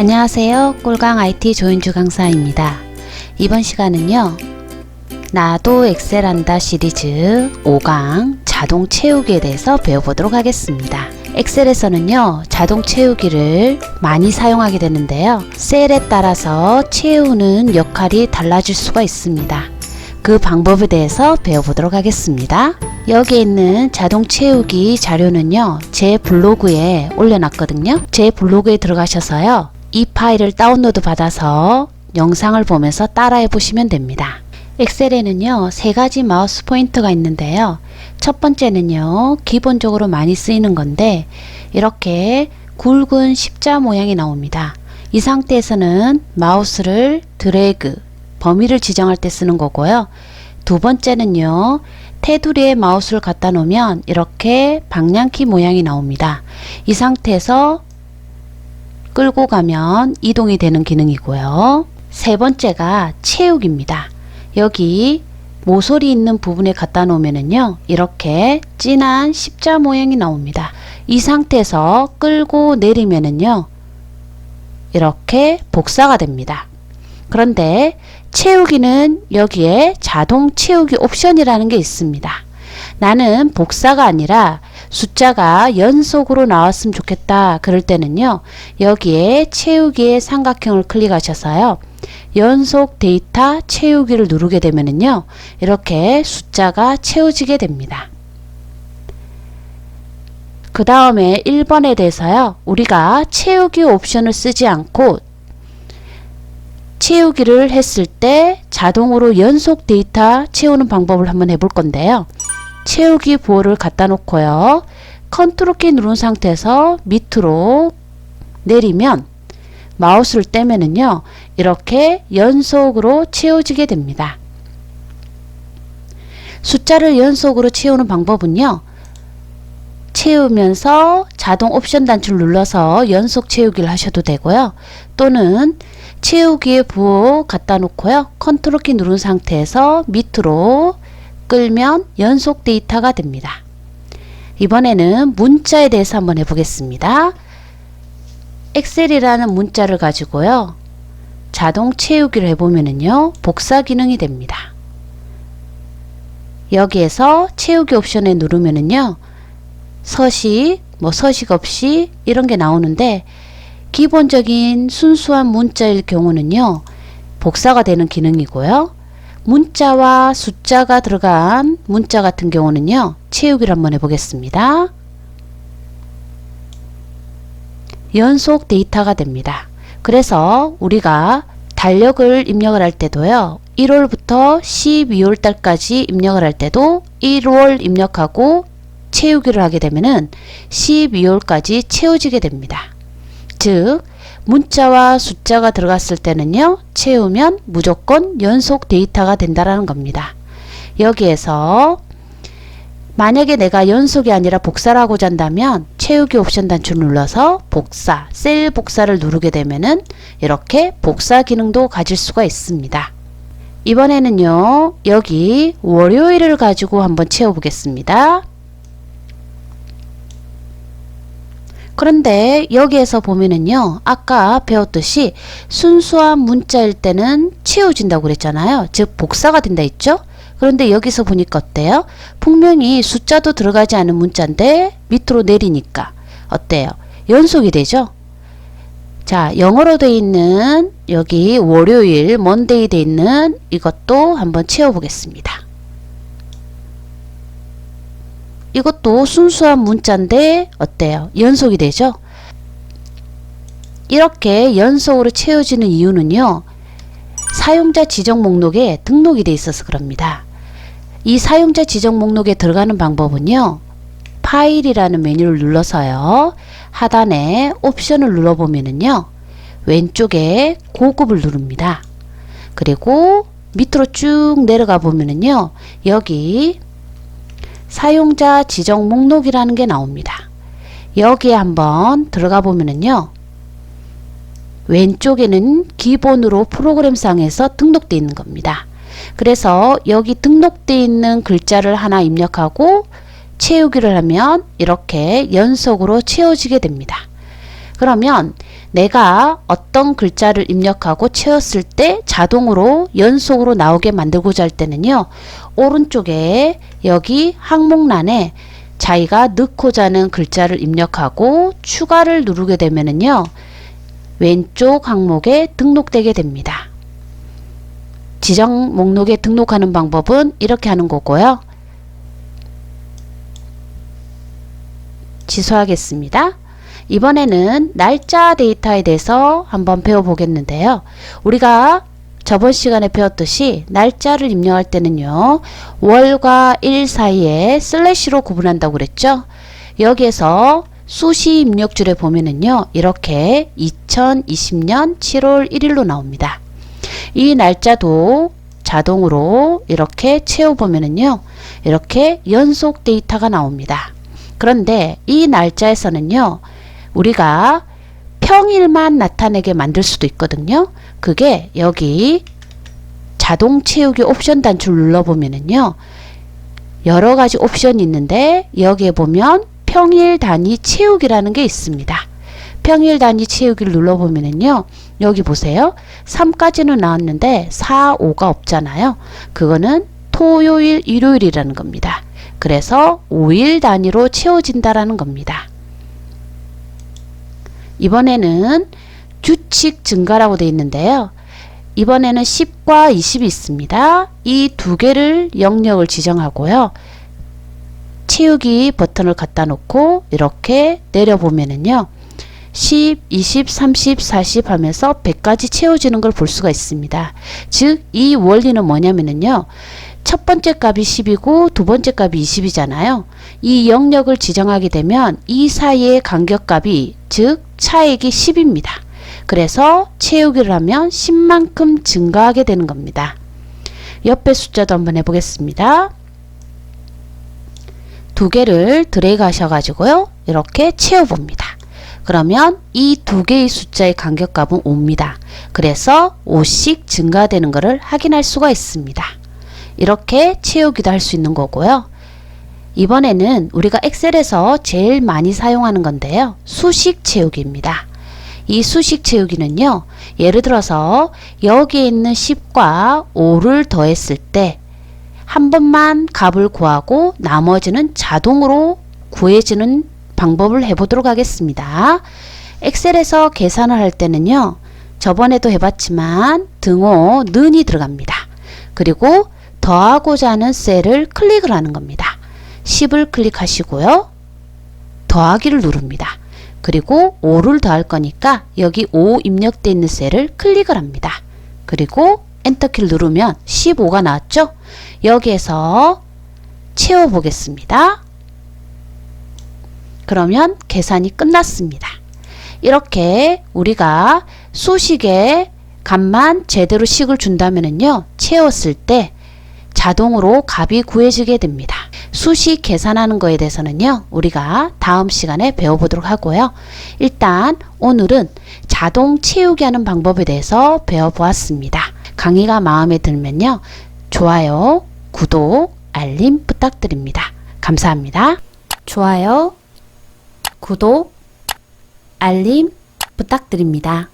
안녕하세요. 꿀강 IT 조인주 강사입니다. 이번 시간은요. 나도 엑셀한다 시리즈 5강 자동 채우기에 대해서 배워보도록 하겠습니다. 엑셀에서는요. 자동 채우기를 많이 사용하게 되는데요. 셀에 따라서 채우는 역할이 달라질 수가 있습니다. 그 방법에 대해서 배워보도록 하겠습니다. 여기에 있는 자동 채우기 자료는요. 제 블로그에 올려놨거든요. 제 블로그에 들어가셔서요. 이 파일을 다운로드 받아서 영상을 보면서 따라해 보시면 됩니다. 엑셀에는요. 세 가지 마우스 포인터가 있는데요. 첫 번째는요. 기본적으로 많이 쓰이는 건데 이렇게 굵은 십자 모양이 나옵니다. 이 상태에서는 마우스를 드래그, 범위를 지정할 때 쓰는 거고요. 두 번째는요. 테두리에 마우스를 갖다 놓으면 이렇게 방향키 모양이 나옵니다. 이 상태에서 끌고 가면 이동이 되는 기능이고요. 세 번째가 채우기입니다. 여기 모서리 있는 부분에 갖다 놓으면은요. 이렇게 진한 십자 모양이 나옵니다. 이 상태에서 끌고 내리면은요. 이렇게 복사가 됩니다. 그런데 채우기는 여기에 자동 채우기 옵션이라는 게 있습니다. 나는 복사가 아니라 숫자가 연속으로 나왔으면 좋겠다. 그럴 때는요. 여기에 채우기의 삼각형을 클릭하셔서요. 연속 데이터 채우기를 누르게 되면은요. 이렇게 숫자가 채워지게 됩니다. 그 다음에 1번에 대해서요. 우리가 채우기 옵션을 쓰지 않고 채우기를 했을 때 자동으로 연속 데이터 채우는 방법을 한번 해볼 건데요. 채우기 부호를 갖다 놓고요. 컨트롤 키 누른 상태에서 밑으로 내리면 마우스를 떼면은요. 이렇게 연속으로 채워지게 됩니다. 숫자를 연속으로 채우는 방법은요. 채우면서 자동 옵션 단추를 눌러서 연속 채우기를 하셔도 되고요. 또는 채우기의 부호 갖다 놓고요. 컨트롤 키 누른 상태에서 밑으로 끌면 연속 데이터가 됩니다. 이번에는 문자에 대해서 한번 해보겠습니다. 엑셀이라는 문자를 가지고요. 자동 채우기를 해보면은요. 복사 기능이 됩니다. 여기에서 채우기 옵션에 누르면은요. 서식, 서식 없이 이런 게 나오는데 기본적인 순수한 문자일 경우는요. 복사가 되는 기능이고요. 문자와 숫자가 들어간 문자 같은 경우는요. 채우기를 한번 해보겠습니다. 연속 데이터가 됩니다. 그래서 우리가 달력을 입력을 할 때도요. 1월부터 12월 달까지 입력을 할 때도 1월 입력하고 채우기를 하게 되면은 12월까지 채워지게 됩니다. 즉 문자와 숫자가 들어갔을 때는요. 채우면 무조건 연속 데이터가 된다라는 겁니다. 여기에서 만약에 내가 연속이 아니라 복사를 하고자 한다면 채우기 옵션 단추를 눌러서 복사, 셀 복사를 누르게 되면은 이렇게 복사 기능도 가질 수가 있습니다. 이번에는요. 여기 월요일을 가지고 한번 채워보겠습니다. 그런데 여기에서 보면은요. 아까 배웠듯이 순수한 문자일 때는 채워진다고 그랬잖아요. 즉 복사가 된다 했죠. 그런데 여기서 보니까 어때요? 분명히 숫자도 들어가지 않은 문자인데 밑으로 내리니까 어때요? 연속이 되죠. 자, 영어로 되어 있는 여기 월요일, 먼데이 되어 있는 이것도 한번 채워보겠습니다. 이것도 순수한 문자인데 어때요? 연속이 되죠? 이렇게 연속으로 채워지는 이유는요. 사용자 지정 목록에 등록이 되어 있어서 그럽니다. 이 사용자 지정 목록에 들어가는 방법은요. 파일이라는 메뉴를 눌러서요. 하단에 옵션을 눌러보면은요. 왼쪽에 고급을 누릅니다. 그리고 밑으로 쭉 내려가 보면은요. 여기 사용자 지정 목록이라는 게 나옵니다. 여기에 한번 들어가 보면은요. 왼쪽에는 기본으로 프로그램상에서 등록되어 있는 겁니다. 그래서 여기 등록되어 있는 글자를 하나 입력하고 채우기를 하면 이렇게 연속으로 채워지게 됩니다. 그러면 내가 어떤 글자를 입력하고 채웠을 때 자동으로 연속으로 나오게 만들고자 할 때는요. 오른쪽에 여기 항목란에 자기가 넣고자 하는 글자를 입력하고 추가를 누르게 되면은요. 왼쪽 항목에 등록되게 됩니다. 지정 목록에 등록하는 방법은 이렇게 하는 거고요. 취소하겠습니다. 이번에는 날짜 데이터에 대해서 한번 배워보겠는데요. 우리가 저번 시간에 배웠듯이 날짜를 입력할 때는요. 월과 일 사이에 슬래시로 구분한다고 그랬죠. 여기에서 수시 입력줄에 보면은요. 이렇게 2020년 7월 1일로 나옵니다. 이 날짜도 자동으로 이렇게 채워보면은요. 이렇게 연속 데이터가 나옵니다. 그런데 이 날짜에서는요. 우리가 평일만 나타내게 만들 수도 있거든요. 그게 여기 자동 채우기 옵션 단추를 눌러보면은요. 여러 가지 옵션이 있는데 여기에 보면 평일 단위 채우기라는 게 있습니다. 평일 단위 채우기를 눌러보면은요. 여기 보세요. 3까지는 나왔는데 4, 5가 없잖아요. 그거는 토요일, 일요일이라는 겁니다. 그래서 5일 단위로 채워진다라는 겁니다. 이번에는 규칙 증가라고 되어 있는데요. 이번에는 10과 20이 있습니다. 이 두 개를 영역을 지정하고요. 채우기 버튼을 갖다 놓고 이렇게 내려보면은요. 10, 20, 30, 40 하면서 100까지 채워지는 걸 볼 수가 있습니다. 즉, 이 원리는 뭐냐면은요. 첫 번째 값이 10이고 두 번째 값이 20이잖아요. 이 영역을 지정하게 되면 이 사이의 간격값이 즉 차액이 10입니다. 그래서 채우기를 하면 10만큼 증가하게 되는 겁니다. 옆에 숫자도 한번 해보겠습니다. 두 개를 드래그 하셔가지고요. 이렇게 채워봅니다. 그러면 이 두 개의 숫자의 간격값은 5입니다. 그래서 5씩 증가되는 것을 확인할 수가 있습니다. 이렇게 채우기도 할 수 있는 거고요. 이번에는 우리가 엑셀에서 제일 많이 사용하는 건데요. 수식 채우기입니다. 이 수식 채우기는요. 예를 들어서 여기에 있는 10과 5를 더했을 때 한 번만 값을 구하고 나머지는 자동으로 구해지는 방법을 해보도록 하겠습니다. 엑셀에서 계산을 할 때는요. 저번에도 해봤지만 등호 는이 들어갑니다. 그리고 더하고자 하는 셀을 클릭을 하는 겁니다. 10을 클릭하시고요. 더하기를 누릅니다. 그리고 5를 더할 거니까 여기 5 입력되어 있는 셀을 클릭을 합니다. 그리고 엔터키를 누르면 15가 나왔죠? 여기에서 채워보겠습니다. 그러면 계산이 끝났습니다. 이렇게 우리가 수식의 값만 제대로 식을 준다면요. 채웠을 때 자동으로 값이 구해지게 됩니다. 수식 계산하는 거에 대해서는요. 우리가 다음 시간에 배워보도록 하고요. 일단 오늘은 자동 채우기 하는 방법에 대해서 배워보았습니다. 강의가 마음에 들면요. 좋아요, 구독, 알림 부탁드립니다. 감사합니다. 좋아요, 구독, 알림 부탁드립니다.